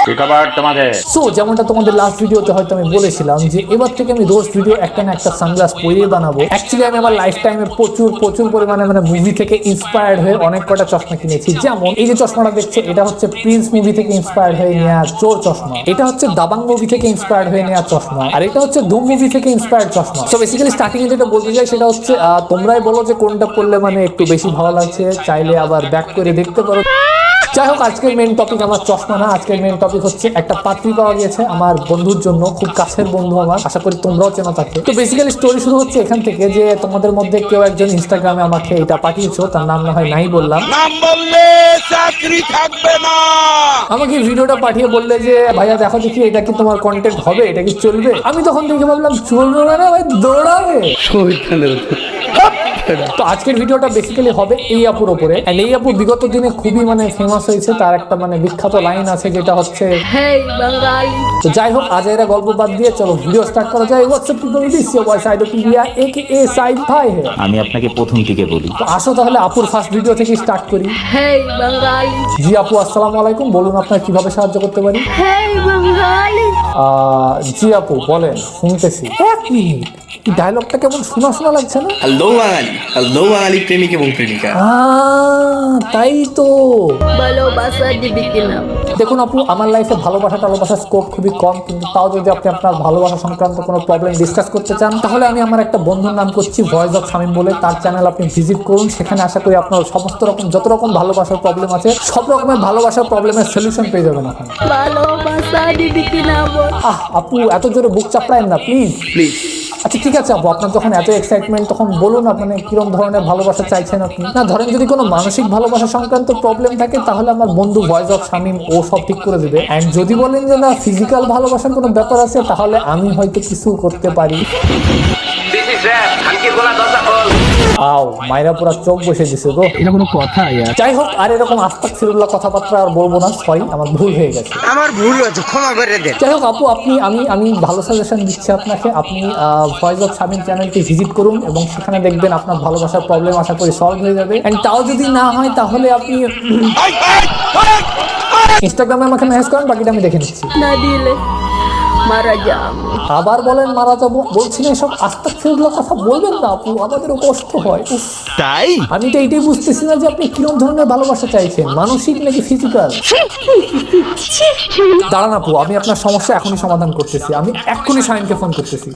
সুখবর তোমাদের। সো যেমনটা তোমাদের লাস্ট ভিডিওতে হয়তো আমি বলেছিলাম যে এবার থেকে আমি রোজ ভিডিও একটা না একটা সানগ্লাস পরিয়ে বানাবো। অ্যাকচুয়ালি আমি আমার লাইফ টাইমে প্রচুর পরিমাণে মুভি থেকে ইন্সপায়ার্ড হয়ে অনেক কটা চশমা কিনেছি। যেমন এই যে চশমাটা দেখছো, এটা হচ্ছে প্রিন্স মুভি থেকে ইন্সপায়ার্ড হয়ে নেওয়া চোর চশমা। এটা হচ্ছে দাবাং মুভি থেকে ইন্সপায়ার্ড হয়ে নেওয়া চশমা। আর এটা হচ্ছে ধুম মুভি থেকে ইন্সপায়ার্ড চশমা। সো বেসিক্যালি স্টার্টিং এ যেটা বলতে চাই সেটা হচ্ছে তোমরাই বলো যে কোনটা পড়লে একটু বেশি ভালো লাগছে, চাইলে আবার ব্যাক করে দেখতে পারো। যাই হোক, আজকের মেইন টপিক আমার চশমা না, আজকের মেইন টপিক হচ্ছে একটা পাত্রী পাওয়া গেছে আমার বন্ধুর জন্য, খুব কাছের বন্ধু আমার, আশা করি তোমরাও চেনো তাকে। তো বেসিক্যালি স্টোরি শুরু হচ্ছে এখান থেকে যে তোমাদের মধ্যে কেউ একজন ইনস্টাগ্রামে আমাকে এটা পাঠিয়েছো, তার নাম না হয় নাই বললাম, নাম বললে চাকরি থাকবে না। আমাকে ভিডিওটা পাঠিয়ে বললে যে ভাইয়া দেখো দেখি এটা কি তোমার কন্টেন্ট হবে, এটা কি চলবে। আমি তখন দেখে ভাবলাম চলবে না ভাই, দৌড়াবে। তো আজকের ভিডিওটা বেসিক্যালি হবে এই আপুর উপরে। এন্ড এই আপু বিগত দিনে খুবই ফেমাস হয়েছে, তার একটা বিখ্যাত লাইন আছে যেটা হচ্ছে হেই বাঙালি। তো যাই হোক, আজ এরা গল্প বাদ দিয়ে চলো ভিডিও স্টার্ট করা যায়। WhatsApp people, this your boy সাইডোপিডিয়া একেএ সাইড ভাই। আমি আপনাকে প্রথম থেকে বলি, তো আসো তাহলে আপুর ফার্স্ট ভিডিও থেকে স্টার্ট করি। হেই বাঙালি। জি আপু, আসসালামু আলাইকুম, বলুন আপনার কিভাবে সাহায্য করতে পারি। হেই বাঙালি। জি আপু বলেন, শুনতেছি। এক মিনিট, এই ডায়লগটা কেমন শোনা শোনা লাগছে না? হ্যালো বাঙালি প্রেমিক এবং প্রেমিকা। তাই তো। ভালোবাসা দিবি কিনা? দেখুন আপু, আমার লাইফে ভালোবাসার স্কোপ খুবই কম, কিন্তু তাও যদি আপনি আপনার ভালোবাসা সংক্রান্ত কোনো প্রবলেম ডিসকাস করতে চান, তাহলে আমি আমার একটা বন্ধুর নাম করছি ভয়েস অফ শামীম বলে, তার চ্যানেল আপনি ভিজিট করুন। সেখানে আশা করি আপনার সমস্ত রকম যত রকম ভালোবাসার প্রবলেম আছে, সব রকমের ভালোবাসার প্রবলেমের সলিউশন পেয়ে যাবেন ওখানে। ভালোবাসা দিবি কিনা বল। আপু এত জোরে বুক চাপড়ায়েন না প্লিজ। আচ্ছা ঠিক আছে আপু, আপনার যখন এত এক্সাইটমেন্ট তখন বলুন কিরকম ধরনের ভালোবাসা চাইছেন আপনি। না ধরেন যদি কোনো মানসিক ভালোবাসা সংক্রান্ত প্রবলেম থাকে তাহলে আমার বন্ধু ভয়েস অফ শামীম ও সব ঠিক করে দেবে। এন্ড যদি বলেন যে না ফিজিক্যাল ভালোবাসার কোনো ব্যাপার আছে, তাহলে আমি হয়তো কিছু করতে পারি। আও মাইরা পুরা চোখ বসে দিছে গো, এটা কোনো কথা? যাই হোক, আর এরকম আস্তাগফিরুল্লাহ কথাবার্তা আর বলবো না, সরি আমার ভুল হয়ে গেছে। আমার ভুল হয়েছে, ক্ষমা করে দেন। যাই হোক আপু, আমি ভালো সাজেশন দিচ্ছি আপনাকে। আপনি ভয়েস অফ শামীম চ্যানেলটি ভিজিট করুন এবং সেখানে দেখবেন আপনার ভালোবাসার প্রবলেম আশা করি সলভ হয়ে যাবে। এন্ড তাও যদি না হয় তাহলে আপনি ইনস্টাগ্রামে আমাকে মেসেজ করেন, বাকিটা আমি দেখে নিচ্ছি। না দিলে মারা যাবো। আবার বলেন মারা যাবো, বলছি না এসব আস্তাগফিরুল্লাহ কথা বলবেন না আপু, আমাদেরও কষ্ট হয়। তাই আমি তো এইটাই বুঝতেছি না যে আপনি কিরকম ধরনের ভালোবাসা চাইছেন, মানসিক নাকি ফিজিক্যাল। দাঁড়ান আপু, আমি আপনার সমস্যা এখনই সমাধান করতেছি, আমি এক্ষুনি শামীমকে ফোন করতেছি।